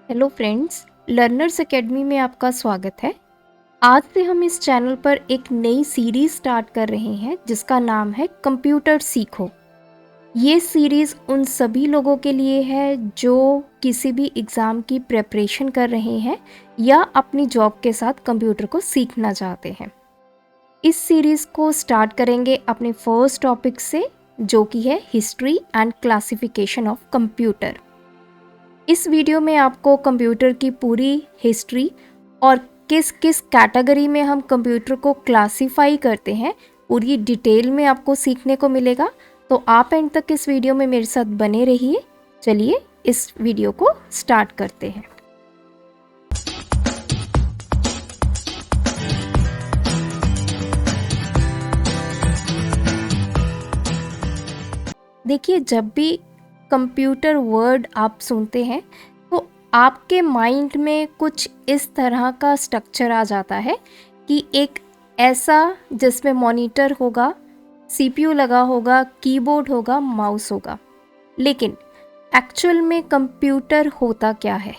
Hello friends, learners academy में आपका स्वागत है। आज से हम इस चैनल पर एक नई सीरीज स्टार्ट कर रहे हैं जिसका नाम है कंप्यूटर सीखो। ये सीरीज़ उन सभी लोगों के लिए है जो किसी भी एग्ज़ाम की प्रिपरेशन कर रहे हैं या अपनी जॉब के साथ कंप्यूटर को सीखना चाहते हैं। इस सीरीज़ को स्टार्ट करेंगे अपने फर्स्ट टॉपिक से, जो कि है history and classification of computer. इस वीडियो में आपको कंप्यूटर की पूरी हिस्ट्री और किस किस कैटेगरी में हम कंप्यूटर को क्लासिफाई करते हैं पूरी डिटेल में आपको सीखने को मिलेगा। तो आप एंड तक इस वीडियो में मेरे साथ बने रहिए। चलिए इस वीडियो को स्टार्ट करते हैं। देखिए, जब भी कंप्यूटर वर्ड आप सुनते हैं तो आपके माइंड में कुछ इस तरह का स्ट्रक्चर आ जाता है कि एक ऐसा जिसमें मॉनिटर होगा, सीपीयू लगा होगा, कीबोर्ड होगा, माउस होगा। लेकिन एक्चुअल में कंप्यूटर होता क्या है?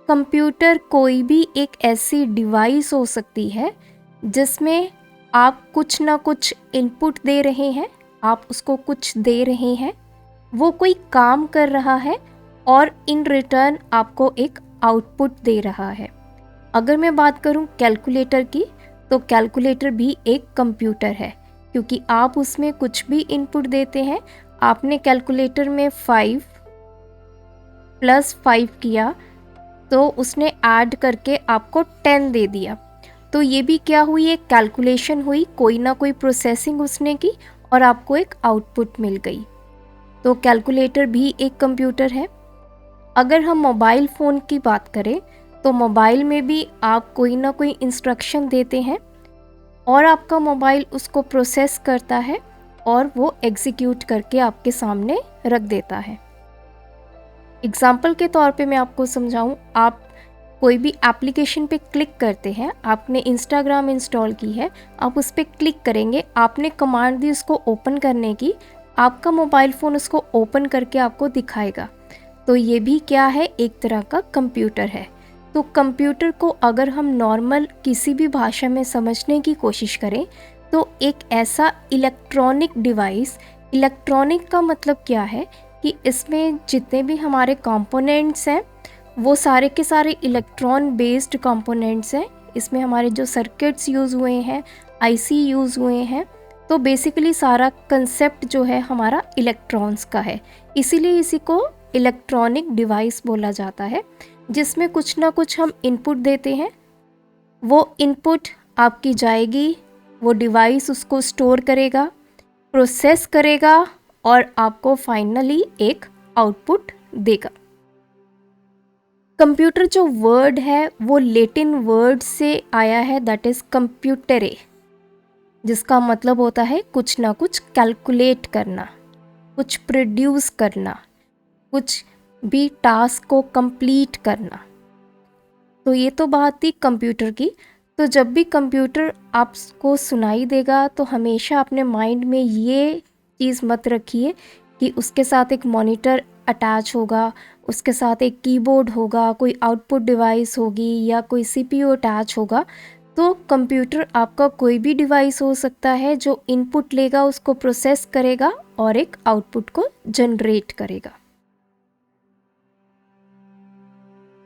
कंप्यूटर कोई भी एक ऐसी डिवाइस हो सकती है जिसमें आप कुछ ना कुछ इनपुट दे रहे हैं, आप उसको कुछ दे रहे हैं, वो कोई काम कर रहा है और इन रिटर्न आपको एक आउटपुट दे रहा है। अगर मैं बात करूं कैलकुलेटर की, तो कैलकुलेटर भी एक कंप्यूटर है, क्योंकि आप उसमें कुछ भी इनपुट देते हैं। आपने कैलकुलेटर में 5 + 5 किया तो उसने ऐड करके आपको 10 दे दिया। तो ये भी क्या हुई, एक कैलकुलेशन हुई, कोई ना कोई प्रोसेसिंग उसने की और आपको एक आउटपुट मिल गई। तो कैलकुलेटर भी एक कंप्यूटर है। अगर हम मोबाइल फ़ोन की बात करें तो मोबाइल में भी आप कोई ना कोई इंस्ट्रक्शन देते हैं और आपका मोबाइल उसको प्रोसेस करता है और वो एग्जीक्यूट करके आपके सामने रख देता है। एग्जाम्पल के तौर पे मैं आपको समझाऊं, आप कोई भी एप्लीकेशन पे क्लिक करते हैं, आपने इंस्टाग्राम इंस्टॉल की है, आप उस पर क्लिक करेंगे, आपने कमांड दी उसको ओपन करने की, आपका मोबाइल फ़ोन उसको ओपन करके आपको दिखाएगा। तो ये भी क्या है, एक तरह का कंप्यूटर है। तो कंप्यूटर को अगर हम नॉर्मल किसी भी भाषा में समझने की कोशिश करें तो एक ऐसा इलेक्ट्रॉनिक डिवाइस, इलेक्ट्रॉनिक का मतलब क्या है कि इसमें जितने भी हमारे कंपोनेंट्स हैं वो सारे के सारे इलेक्ट्रॉन बेस्ड कंपोनेंट्स हैं। इसमें हमारे जो सर्किट्स यूज़ हुए हैं, आईसी यूज़ हुए हैं, तो बेसिकली सारा कंसेप्ट जो है हमारा इलेक्ट्रॉन्स का है। इसीलिए इसी को इलेक्ट्रॉनिक डिवाइस बोला जाता है, जिसमें कुछ ना कुछ हम इनपुट देते हैं, वो इनपुट आपकी जाएगी, वो डिवाइस उसको स्टोर करेगा, प्रोसेस करेगा और आपको फाइनली एक आउटपुट देगा। कंप्यूटर जो वर्ड है वो लैटिन वर्ड से आया है, दैट इज़ कंप्यूटरे, जिसका मतलब होता है कुछ ना कुछ कैलकुलेट करना, कुछ प्रोड्यूस करना, कुछ भी टास्क को कंप्लीट करना। तो ये तो बात थी कंप्यूटर की। तो जब भी कंप्यूटर आपको सुनाई देगा तो हमेशा अपने माइंड में ये चीज़ मत रखिए कि उसके साथ एक मॉनिटर अटैच होगा, उसके साथ एक कीबोर्ड होगा, कोई आउटपुट डिवाइस होगी या कोई सीपीयू अटैच होगा। तो कंप्यूटर आपका कोई भी डिवाइस हो सकता है जो इनपुट लेगा, उसको प्रोसेस करेगा और एक आउटपुट को जनरेट करेगा।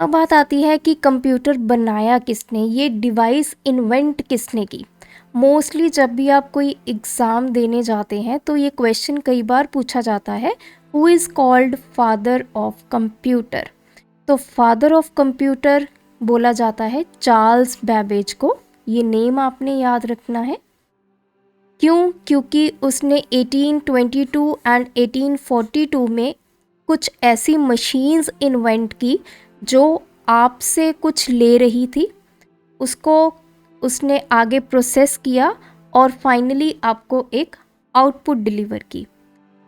अब बात आती है कि कंप्यूटर बनाया किसने, ये डिवाइस इन्वेंट किसने की। मोस्टली जब भी आप कोई एग्ज़ाम देने जाते हैं तो ये क्वेश्चन कई बार पूछा जाता है, who is called father of computer. तो फादर ऑफ कंप्यूटर बोला जाता है चार्ल्स बैबेज को। ये नेम आपने याद रखना है। क्यों? क्योंकि उसने 1822 एंड 1842 में कुछ ऐसी मशीन्स इन्वेंट की जो आपसे कुछ ले रही थी, उसको उसने आगे प्रोसेस किया और फाइनली आपको एक आउटपुट डिलीवर की।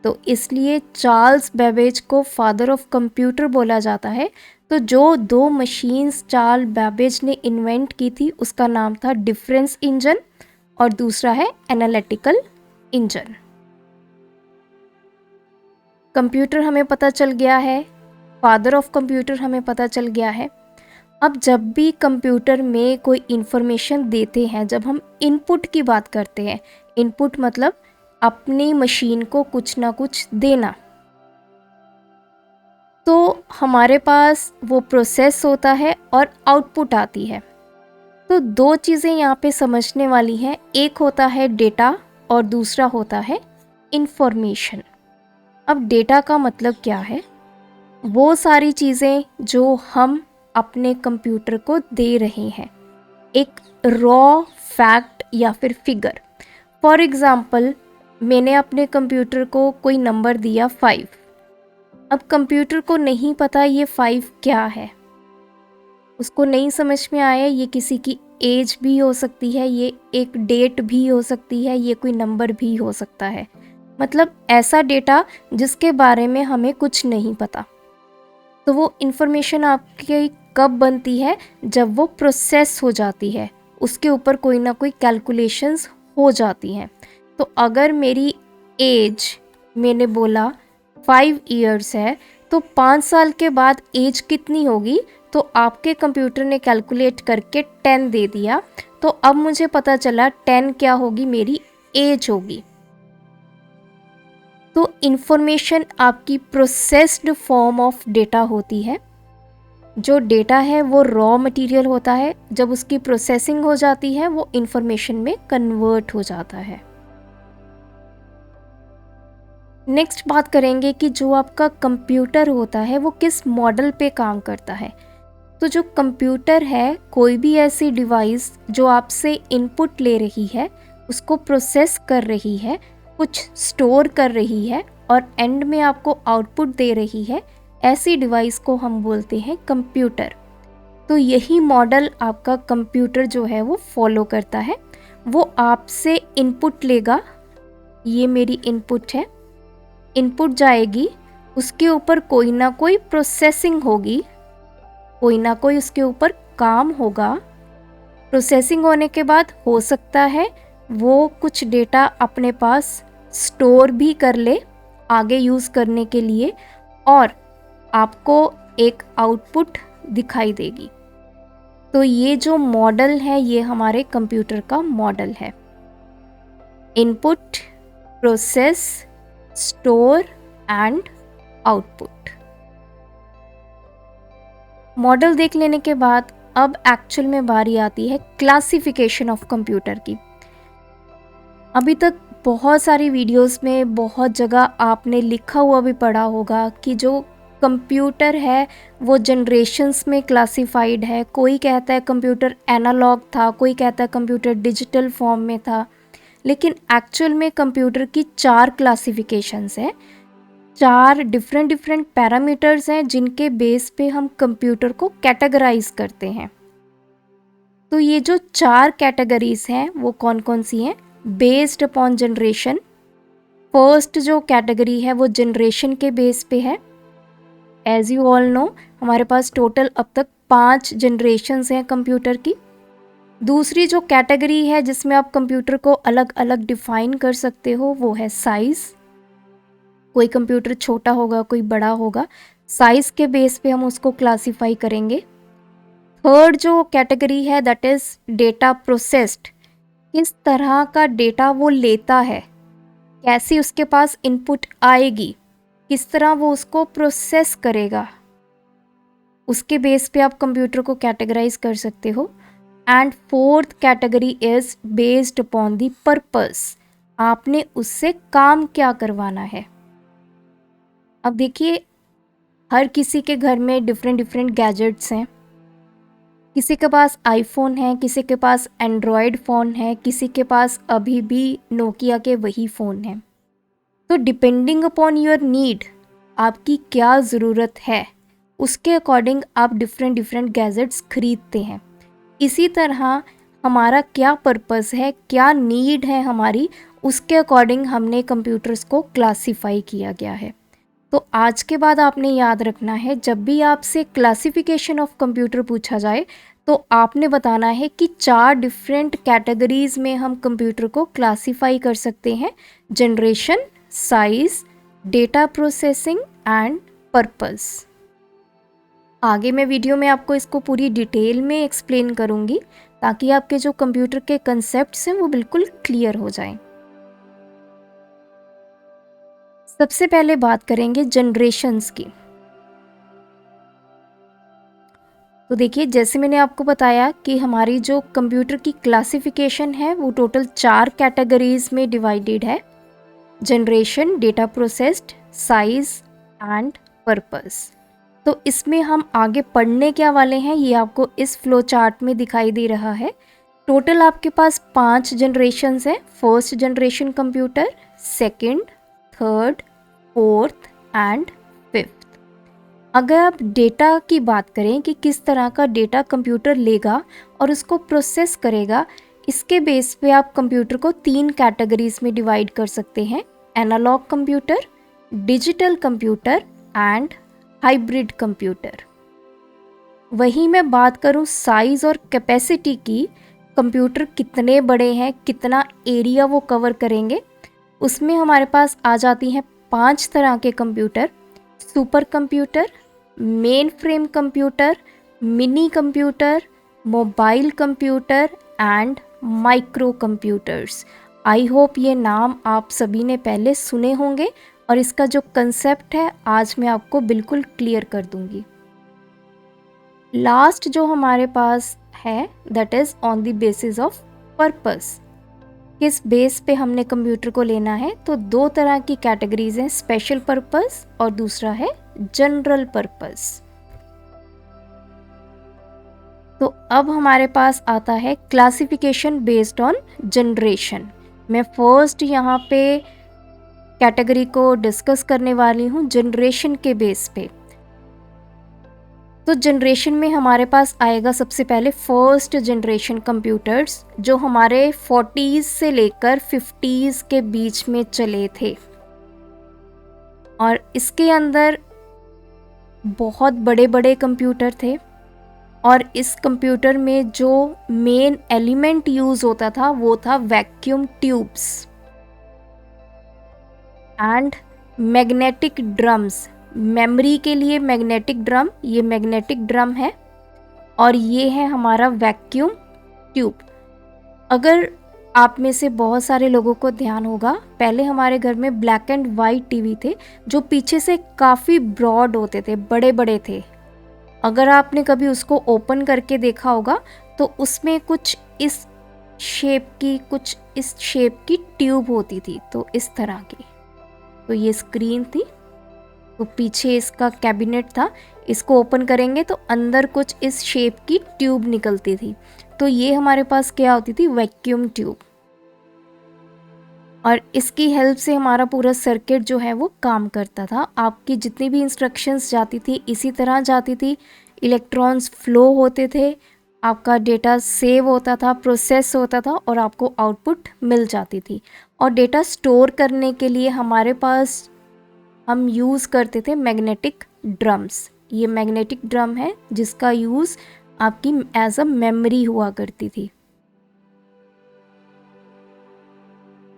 तो इसलिए चार्ल्स बैबेज को फादर ऑफ कंप्यूटर बोला जाता है। तो जो 2 मशीन्स चार्ल्स बैबेज ने इन्वेंट की थी उसका नाम था डिफरेंस इंजन और दूसरा है एनालिटिकल इंजन। कंप्यूटर हमें पता चल गया है फादर ऑफ कंप्यूटर हमें पता चल गया है। अब जब भी कंप्यूटर में कोई इन्फॉर्मेशन देते हैं, जब हम इनपुट की बात करते हैं, इनपुट मतलब अपनी मशीन को कुछ ना कुछ देना, तो हमारे पास वो प्रोसेस होता है और आउटपुट आती है। तो दो चीज़ें यहाँ पे समझने वाली हैं, एक होता है डेटा और दूसरा होता है इंफॉर्मेशन। अब डेटा का मतलब क्या है? वो सारी चीज़ें जो हम अपने कंप्यूटर को दे रहे हैं, एक रॉ फैक्ट या फिर फिगर। फॉर एग्ज़ाम्पल, मैंने अपने कंप्यूटर को कोई नंबर दिया 5। अब कंप्यूटर को नहीं पता ये 5 क्या है, उसको नहीं समझ में आया ये किसी की एज भी हो सकती है, ये एक डेट भी हो सकती है, ये कोई नंबर भी हो सकता है। मतलब ऐसा डेटा जिसके बारे में हमें कुछ नहीं पता। तो वो इन्फॉर्मेशन आपके कब बनती है? जब वो प्रोसेस हो जाती है, उसके ऊपर कोई ना कोई कैलकुलेशंस हो जाती हैं। तो अगर मेरी एज, मैंने बोला 5 इयर्स है, तो 5 साल के बाद एज कितनी होगी? तो आपके कंप्यूटर ने कैलकुलेट करके 10 दे दिया, तो अब मुझे पता चला 10 क्या होगी? मेरी एज होगी। तो इंफॉर्मेशन आपकी प्रोसेस्ड फॉर्म ऑफ डेटा होती है। जो डेटा है वो रॉ मटेरियल होता है, जब उसकी प्रोसेसिंग हो जाती है वो इंफॉर्मेशन में कन्वर्ट हो जाता है। नेक्स्ट बात करेंगे कि जो आपका कंप्यूटर होता है वो किस मॉडल पे काम करता है। तो जो कंप्यूटर है, कोई भी ऐसी डिवाइस जो आपसे इनपुट ले रही है, उसको प्रोसेस कर रही है, कुछ स्टोर कर रही है और एंड में आपको आउटपुट दे रही है, ऐसी डिवाइस को हम बोलते हैं कंप्यूटर। तो यही मॉडल आपका कंप्यूटर जो है वो फॉलो करता है। वो आपसे इनपुट लेगा, ये मेरी इनपुट है, इनपुट जाएगी, उसके ऊपर कोई ना कोई प्रोसेसिंग होगी, कोई ना कोई उसके ऊपर काम होगा। प्रोसेसिंग होने के बाद हो सकता है वो कुछ डेटा अपने पास स्टोर भी कर ले आगे यूज़ करने के लिए, और आपको एक आउटपुट दिखाई देगी। तो ये जो मॉडल है ये हमारे कंप्यूटर का मॉडल है। Input, process, store and output. Model देख लेने के बाद अब एक्चुअल में बारी आती है क्लासिफिकेशन ऑफ कंप्यूटर की। अभी तक बहुत सारी वीडियोस में बहुत जगह आपने लिखा हुआ भी पढ़ा होगा कि जो कंप्यूटर है वो जनरेशन्स में क्लासिफाइड है। कोई कहता है कंप्यूटर एनालॉग था, कोई कहता है कंप्यूटर डिजिटल फॉर्म में था, लेकिन एक्चुअल में कंप्यूटर की 4 क्लासिफिकेशंस हैं। 4 डिफरेंट पैरामीटर्स हैं जिनके बेस पे हम कंप्यूटर को कैटेगराइज करते हैं। तो ये जो 4 कैटेगरीज हैं वो कौन कौन सी हैं? Based upon generation. फर्स्ट जो कैटेगरी है वो जनरेशन के बेस पे है। एज यू ऑल नो, हमारे पास टोटल अब तक 5 जनरेशन्स हैं कंप्यूटर की। दूसरी जो कैटेगरी है जिसमें आप कंप्यूटर को अलग अलग डिफाइन कर सकते हो वो है साइज़। कोई कंप्यूटर छोटा होगा, कोई बड़ा होगा, साइज़ के बेस पे हम उसको क्लासीफाई करेंगे। थर्ड जो कैटेगरी है दैट इज़ डेटा प्रोसेस्ड। किस तरह का डेटा वो लेता है, कैसी उसके पास इनपुट आएगी, किस तरह वो उसको प्रोसेस करेगा, उसके बेस पे आप कंप्यूटर को कैटेगराइज कर सकते हो। And fourth category is based upon the purpose. आपने उससे काम क्या करवाना है। अब देखिए, हर किसी के घर में डिफरेंट गैजेट्स हैं। किसी के पास आईफोन है, किसी के पास एंड्रॉयड फ़ोन है, किसी के पास अभी भी नोकिया के वही फ़ोन हैं। तो डिपेंडिंग अपॉन योर नीड, आपकी क्या ज़रूरत है, उसके अकॉर्डिंग आप डिफरेंट गैजेट्स खरीदते हैं। इसी तरह हमारा क्या पर्पस है, क्या नीड है हमारी, उसके अकॉर्डिंग हमने कंप्यूटर्स को क्लासीफाई किया गया है। तो आज के बाद आपने याद रखना है, जब भी आपसे क्लासिफिकेशन ऑफ कंप्यूटर पूछा जाए तो आपने बताना है कि 4 डिफरेंट कैटेगरीज में हम कंप्यूटर को क्लासीफाई कर सकते हैं: generation, size, data processing and purpose. आगे मैं वीडियो में आपको इसको पूरी डिटेल में एक्सप्लेन करूँगी ताकि आपके जो कंप्यूटर के कंसेप्ट्स हैं वो बिल्कुल क्लियर हो जाएं। सबसे पहले बात करेंगे जनरेशन्स की। तो देखिए, जैसे मैंने आपको बताया कि हमारी जो कंप्यूटर की क्लासिफिकेशन है वो टोटल 4 कैटेगरीज में डिवाइडेड है: generation, data processed, size and purpose. तो इसमें हम आगे पढ़ने क्या वाले हैं ये आपको इस फ्लो चार्ट में दिखाई दे रहा है। टोटल आपके पास 5 जनरेशन्स हैं: first generation computer, second, third, fourth and fifth. अगर आप डेटा की बात करें कि किस तरह का डेटा कंप्यूटर लेगा और उसको प्रोसेस करेगा, इसके बेस पे आप कंप्यूटर को 3 कैटेगरीज में डिवाइड कर सकते हैं: analogue computer, digital computer and hybrid computer. वहीं मैं बात करूं साइज़ और कैपेसिटी की, कंप्यूटर कितने बड़े हैं, कितना एरिया वो कवर करेंगे, उसमें हमारे पास आ जाती हैं 5 तरह के computer: super computer, main frame computer, mini computer, mobile computer and micro computers. I hope ये नाम आप सभी ने पहले सुने होंगे और इसका जो कंसेप्ट है आज मैं आपको बिल्कुल क्लियर कर दूंगी। लास्ट जो हमारे पास है that is on the basis of purpose. किस बेस पे हमने कंप्यूटर को लेना है, तो 2 तरह की कैटेगरीज हैं: स्पेशल पर्पस और दूसरा है जनरल पर्पस। तो अब हमारे पास आता है क्लासिफिकेशन बेस्ड ऑन जनरेशन। मैं फर्स्ट यहाँ पे कैटेगरी को डिस्कस करने वाली हूँ जनरेशन के बेस पे। तो जनरेशन में हमारे पास आएगा सबसे पहले फर्स्ट जनरेशन कंप्यूटर्स, जो हमारे 40s से लेकर 50s के बीच में चले थे और इसके अंदर बहुत बड़े बड़े कंप्यूटर थे और इस कंप्यूटर में जो मेन एलिमेंट यूज़ होता था वो था vacuum tubes and magnetic drums. Memory के लिए मैग्नेटिक ड्रम, ये मैग्नेटिक ड्रम है और ये है हमारा वैक्यूम ट्यूब। अगर आप में से बहुत सारे लोगों को ध्यान होगा, पहले हमारे घर में ब्लैक एंड वाइट टीवी थे जो पीछे से काफ़ी ब्रॉड होते थे, बड़े बड़े थे। अगर आपने कभी उसको ओपन करके देखा होगा तो उसमें कुछ इस शेप की ट्यूब होती थी, तो इस तरह की। तो ये स्क्रीन थी, तो पीछे इसका कैबिनेट था, इसको ओपन करेंगे तो अंदर कुछ इस शेप की ट्यूब निकलती थी। तो ये हमारे पास क्या होती थी, वैक्यूम ट्यूब। और इसकी हेल्प से हमारा पूरा सर्किट जो है वो काम करता था। आपकी जितनी भी इंस्ट्रक्शंस जाती थी इसी तरह जाती थी, इलेक्ट्रॉन्स फ्लो होते थे, आपका डेटा सेव होता था, प्रोसेस होता था और आपको आउटपुट मिल जाती थी। और डेटा स्टोर करने के लिए हमारे पास हम यूज़ करते थे मैग्नेटिक ड्रम्स। ये मैग्नेटिक ड्रम है जिसका यूज़ आपकी एज अ मेमोरी हुआ करती थी।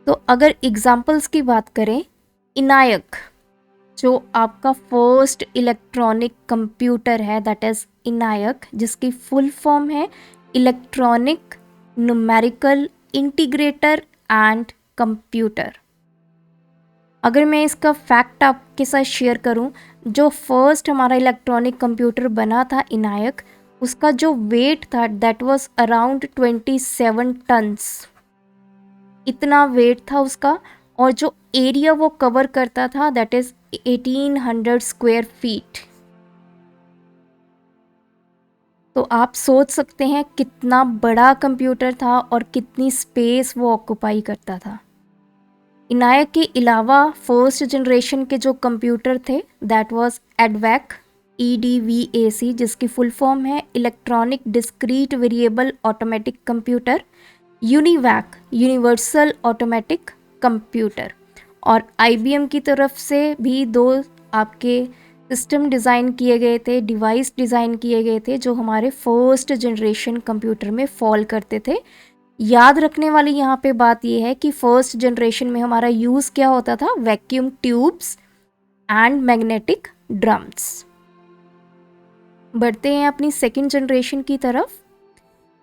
तो अगर एग्जाम्पल्स की बात करें, इनायक जो आपका फर्स्ट इलेक्ट्रॉनिक कंप्यूटर है दैट इज़ इनायक, जिसकी फुल फॉर्म है electronic numerical integrator and computer. अगर मैं इसका फैक्ट आपके साथ शेयर करूं, जो फर्स्ट हमारा इलेक्ट्रॉनिक कंप्यूटर बना था इनायक, उसका जो वेट था दैट वाज अराउंड 27 टन्स, इतना वेट था उसका। और जो एरिया वो कवर करता था दैट इज़ 1800 स्क्वायर फीट। तो आप सोच सकते हैं कितना बड़ा कंप्यूटर था और कितनी स्पेस वो ऑक्यूपाई करता था। इनायक के अलावा फर्स्ट जनरेशन के जो कंप्यूटर थे दैट वाज एडवैक, EDVAC, जिसकी फुल फॉर्म है electronic discrete variable automatic computer, UNIVAC universal automatic computer. और IBM की तरफ से भी 2 आपके सिस्टम डिज़ाइन किए गए थे, डिवाइस डिज़ाइन किए गए थे जो हमारे फर्स्ट जनरेशन कंप्यूटर में फॉल करते थे। याद रखने वाली यहाँ पे बात यह है कि फर्स्ट जनरेशन में हमारा यूज़ क्या होता था, vacuum tubes and magnetic drums. बढ़ते हैं अपनी सेकेंड जनरेशन की तरफ।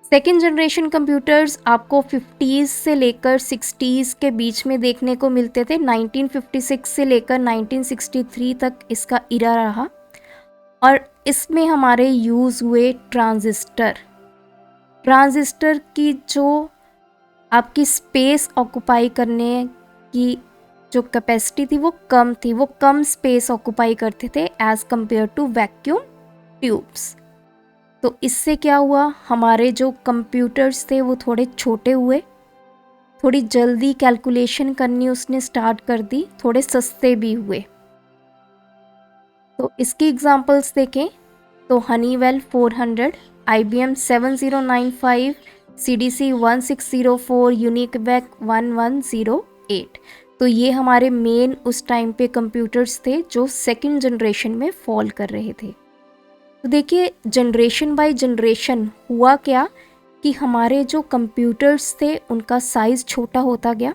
सेकेंड जनरेशन कंप्यूटर्स आपको 50s से लेकर 60s के बीच में देखने को मिलते थे। 1956 से लेकर 1963 तक इसका इरा रहा और इसमें हमारे यूज़ हुए ट्रांजिस्टर। ट्रांजिस्टर की जो आपकी स्पेस ऑक्यूपाई करने की जो कैपेसिटी थी वो कम थी, वो कम स्पेस ऑक्यूपाई करते थे as compared to vacuum tubes. तो इससे क्या हुआ, हमारे जो कंप्यूटर्स थे वो थोड़े छोटे हुए, थोड़ी जल्दी कैलकुलेशन करनी उसने स्टार्ट कर दी, थोड़े सस्ते भी हुए। तो इसकी एग्जांपल्स देखें तो हनीवेल 400, IBM 7095, CDC 1604, यूनिकबेक 1108। तो ये हमारे मेन उस टाइम पे कंप्यूटर्स थे जो सेकंड जनरेशन में फॉल कर रहे थे। तो देखिए जनरेशन बाय जनरेशन हुआ क्या कि हमारे जो कंप्यूटर्स थे उनका साइज़ छोटा होता गया,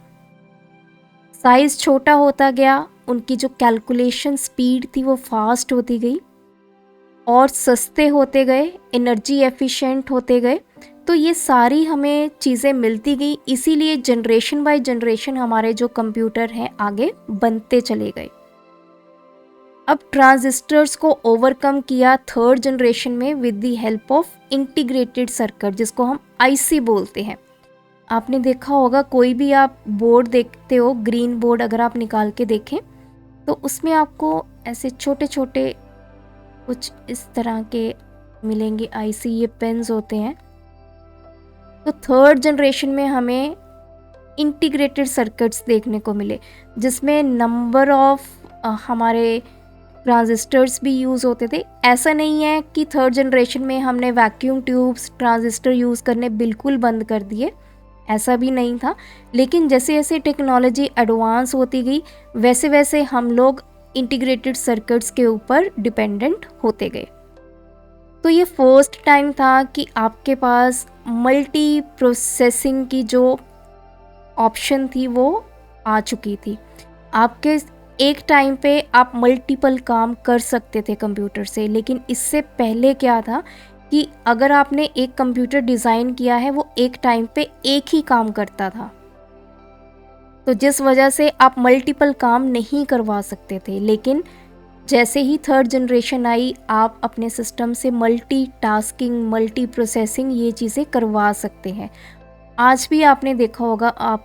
साइज़ छोटा होता गया, उनकी जो कैलकुलेशन स्पीड थी वो फास्ट होती गई और सस्ते होते गए, एनर्जी एफिशिएंट होते गए। तो ये सारी हमें चीज़ें मिलती गई, इसीलिए जनरेशन बाय जनरेशन हमारे जो कंप्यूटर हैं आगे बनते चले गए। अब ट्रांजिस्टर्स को ओवरकम किया थर्ड जनरेशन में with the help of integrated circuit, जिसको हम आईसी बोलते हैं। आपने देखा होगा कोई भी आप बोर्ड देखते हो, ग्रीन बोर्ड अगर आप निकाल के देखें तो उसमें आपको ऐसे छोटे छोटे कुछ इस तरह के मिलेंगे आईसी, ये पेन्स होते हैं। तो थर्ड जनरेशन में हमें इंटीग्रेटेड सर्किट्स देखने को मिले जिसमें नंबर ऑफ हमारे ट्रांजिस्टर्स भी यूज़ होते थे। ऐसा नहीं है कि थर्ड जनरेशन में हमने वैक्यूम ट्यूब्स ट्रांजिस्टर यूज़ करने बिल्कुल बंद कर दिए, ऐसा भी नहीं था। लेकिन जैसे जैसे टेक्नोलॉजी एडवांस होती गई वैसे वैसे हम लोग इंटीग्रेटेड सर्किट्स के ऊपर डिपेंडेंट होते गए। तो ये फर्स्ट टाइम था कि आपके पास मल्टी प्रोसेसिंग की जो ऑप्शन थी वो आ चुकी थी। आपके एक टाइम पे आप मल्टीपल काम कर सकते थे कंप्यूटर से। लेकिन इससे पहले क्या था कि अगर आपने एक कंप्यूटर डिज़ाइन किया है वो एक टाइम पे एक ही काम करता था, तो जिस वजह से आप मल्टीपल काम नहीं करवा सकते थे। लेकिन जैसे ही थर्ड जनरेशन आई आप अपने सिस्टम से मल्टी टास्किंग, मल्टी प्रोसेसिंग ये चीज़ें करवा सकते हैं। आज भी आपने देखा होगा, आप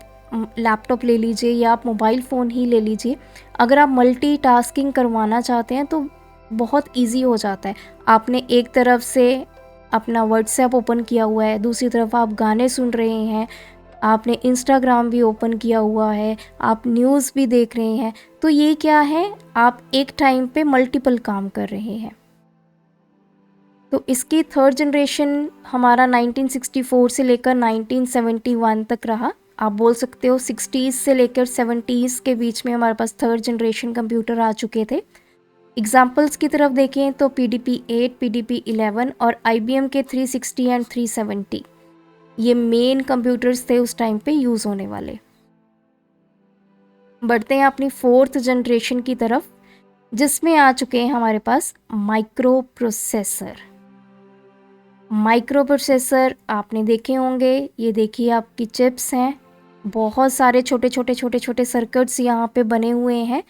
लैपटॉप ले लीजिए या आप मोबाइल फ़ोन ही ले लीजिए, अगर आप मल्टी टास्किंग करवाना चाहते हैं तो बहुत इजी हो जाता है। आपने एक तरफ से अपना व्हाट्सएप ओपन किया हुआ है, दूसरी तरफ आप गाने सुन रहे हैं, आपने इंस्टाग्राम भी ओपन किया हुआ है, आप न्यूज़ भी देख रहे हैं। तो ये क्या है, आप एक टाइम पे मल्टीपल काम कर रहे हैं। तो इसकी थर्ड जनरेशन हमारा 1964 से लेकर 1971 तक रहा। आप बोल सकते हो 60s से लेकर 70s के बीच में हमारे पास थर्ड जनरेशन कंप्यूटर आ चुके थे। एग्जाम्पल्स की तरफ देखें तो PDP-8, PDP-11 और IBM के 360 एंड 370 ये मेन कंप्यूटर्स थे उस टाइम पे यूज़ होने वाले। बढ़ते हैं अपनी फोर्थ जनरेशन की तरफ जिसमें आ चुके हैं हमारे पास माइक्रो प्रोसेसर। माइक्रो प्रोसेसर आपने देखे होंगे, ये देखिए आपकी चिप्स हैं, बहुत सारे छोटे छोटे छोटे छोटे सर्किट्स यहाँ पे बने हुए हैं।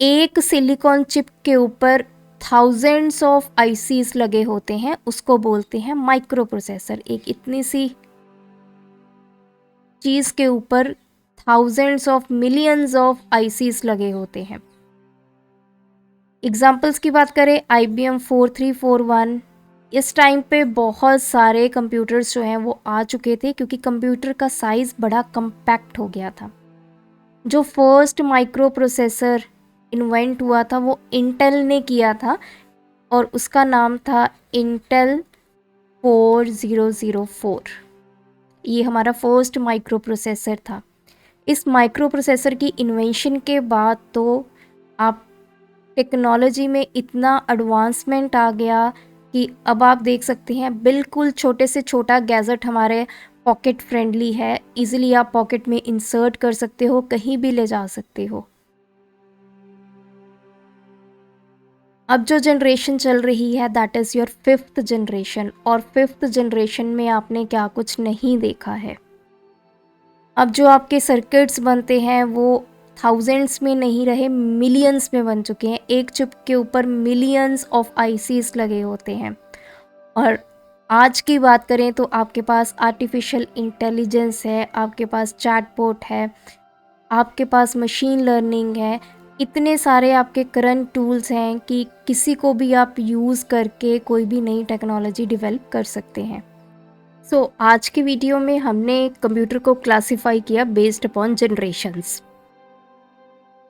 एक सिलिकॉन चिप के ऊपर थाउजेंड्स ऑफ आईसीज लगे होते हैं, उसको बोलते हैं माइक्रो प्रोसेसर। एक इतनी सी चीज़ के ऊपर thousands of millions of ICs लगे होते हैं। एग्जाम्पल्स की बात करें IBM 4341, इस टाइम पे बहुत सारे कंप्यूटर्स जो हैं वो आ चुके थे क्योंकि कंप्यूटर का साइज़ बड़ा कम्पैक्ट हो गया था। जो फर्स्ट माइक्रो प्रोसेसर इन्वेंट हुआ था वो इंटेल ने किया था और उसका नाम था इंटेल 4004। ये हमारा फर्स्ट माइक्रो प्रोसेसर था। इस माइक्रो प्रोसेसर की इन्वेंशन के बाद तो आप टेक्नोलॉजी में इतना एडवांसमेंट आ गया कि अब आप देख सकते हैं बिल्कुल छोटे से छोटा गैजेट हमारे पॉकेट फ्रेंडली है। इजीली आप पॉकेट में इंसर्ट कर सकते हो, कहीं भी ले जा सकते हो। अब जो जनरेशन चल रही है that is your 5th generation, और 5th जनरेशन में आपने क्या कुछ नहीं देखा है। अब जो आपके सर्किट्स बनते हैं वो थाउजेंड्स में नहीं रहे, मिलियंस में बन चुके हैं। एक चिप के ऊपर मिलियंस ऑफ आईसीस लगे होते हैं। और आज की बात करें तो आपके पास आर्टिफिशियल इंटेलिजेंस है, आपके पास चैटबॉट है, आपके पास मशीन लर्निंग है, इतने सारे आपके करंट टूल्स हैं कि किसी को भी आप यूज़ करके कोई भी नई टेक्नोलॉजी डेवलप कर सकते हैं। आज की वीडियो में हमने कंप्यूटर को क्लासिफाई किया बेस्ड अपॉन जनरेशंस।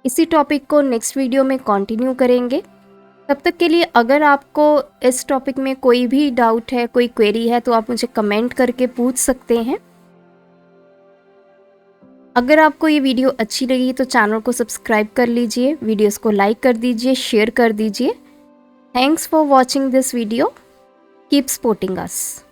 इसी टॉपिक को नेक्स्ट वीडियो में कंटिन्यू करेंगे। तब तक के लिए अगर आपको इस टॉपिक में कोई भी डाउट है, कोई क्वेरी है, तो आप मुझे कमेंट करके पूछ सकते हैं। अगर आपको ये वीडियो अच्छी लगी तो चैनल को सब्सक्राइब कर लीजिए, वीडियोस को लाइक कर दीजिए, शेयर कर दीजिए। Thanks for watching this video. Keep supporting us.